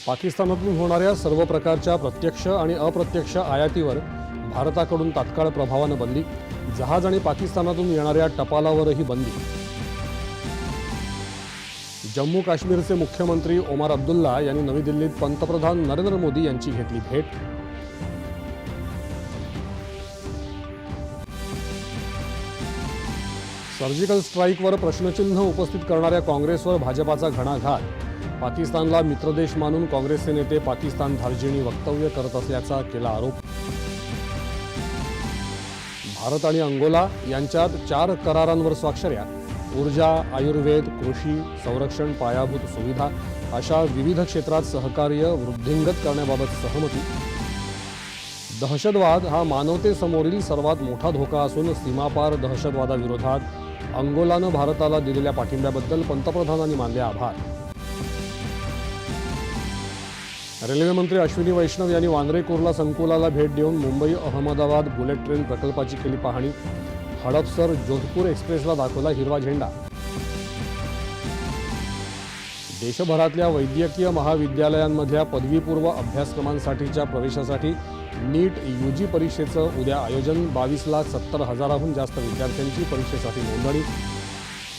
पाकिस्तानातून होणाऱ्या सर्व प्रकारच्या प्रत्यक्ष आणि अप्रत्यक्ष आयातीवर भारताकडून तात्काळ प्रभावानं बंदी. जहाज आणि पाकिस्तानातून येणाऱ्या टपालावरही बंदी. जम्मू काश्मीरचे मुख्यमंत्री ओमर अब्दुल्ला यांनी नवी दिल्लीत पंतप्रधान नरेंद्र मोदी यांची घेतली भेट. सर्जिकल स्ट्राईकवर प्रश्नचिन्ह उपस्थित करणाऱ्या काँग्रेसवर भाजपाचा घणाघात. पाकिस्तानला मित्रदेश मानून काँग्रेसचे नेते पाकिस्तान धार्जिणी वक्तव्य करत असल्याचा केला आरोप. भारत आणि अंगोला यांच्यात 4 करारांवर स्वाक्षऱ्या. ऊर्जा, आयुर्वेद, कृषी, संरक्षण, पायाभूत सुविधा अशा विविध क्षेत्रात सहकार्य वृद्धिंगत करण्याबाबत सहमती. दहशतवाद हा मानवतेसमोरील सर्वात मोठा धोका असून सीमापार दहशतवादाविरोधात अंगोलानं भारताला दिलेल्या पाठिंब्याबद्दल पंतप्रधानांनी मानले आभार. रेल्वे मंत्री अश्विनी वैष्णव यांनी वांद्रे कुर्ला संकुलाला भेट देऊन मुंबई अहमदाबाद बुलेट ट्रेन प्रकल्पाची केली पाहणी. हडपसर जोधपूर एक्सप्रेसला दाखवला हिरवा झेंडा. देशभरातल्या वैद्यकीय महाविद्यालयांमधल्या पदवीपूर्व अभ्यासक्रमांसाठीच्या प्रवेशासाठी नीट यूजी परीक्षेचं उद्या आयोजन. 22,70,000हून जास्त विद्यार्थ्यांची परीक्षेसाठी नोंदणी.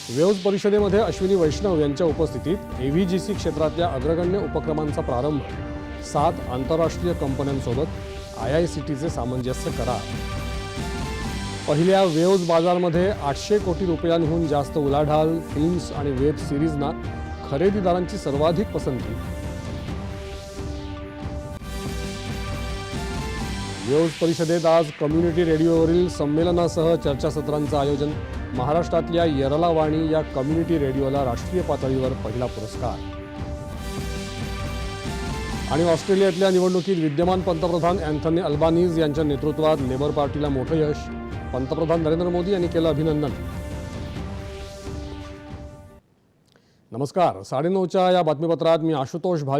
वेव्ज परिषदेमध्ये अश्विनी वैष्णव यांच्या उपस्थितीत एव्हीजीसी क्षेत्रातल्या अग्रगण्य उपक्रमांचा प्रारंभ. 7 आंतरराष्ट्रीय कंपन्यांसोबत IICTचे सामंजस्य करार. पहिल्या वेव्ज बाजारमध्ये 800 कोटी रुपयांहून जास्त उलाढाल. फिल्म्स आणि वेब सिरीजना खरेदीदारांची सर्वाधिक पसंती. वेव्ज परिषदेत आज कम्युनिटी रेडिओवरील संमेलनासह चर्चासत्रांचं आयोजन. महाराष्ट्रातल्या येरला वाणी या कम्युनिटी रेडिओला राष्ट्रीय पातळीवर पहिला पुरस्कार. आणि ऑस्ट्रेलियातल्या निवडणुकीत विद्यमान पंतप्रधान अँथनी अल्बानीज यांच्या नेतृत्वात लेबर पार्टीला मोठं यश. पंतप्रधान नरेंद्र मोदी यांनी केलं अभिनंदन. नमस्कार. 9:30च्या या बातमीपत्रात मी आशुतोष भालचंद्र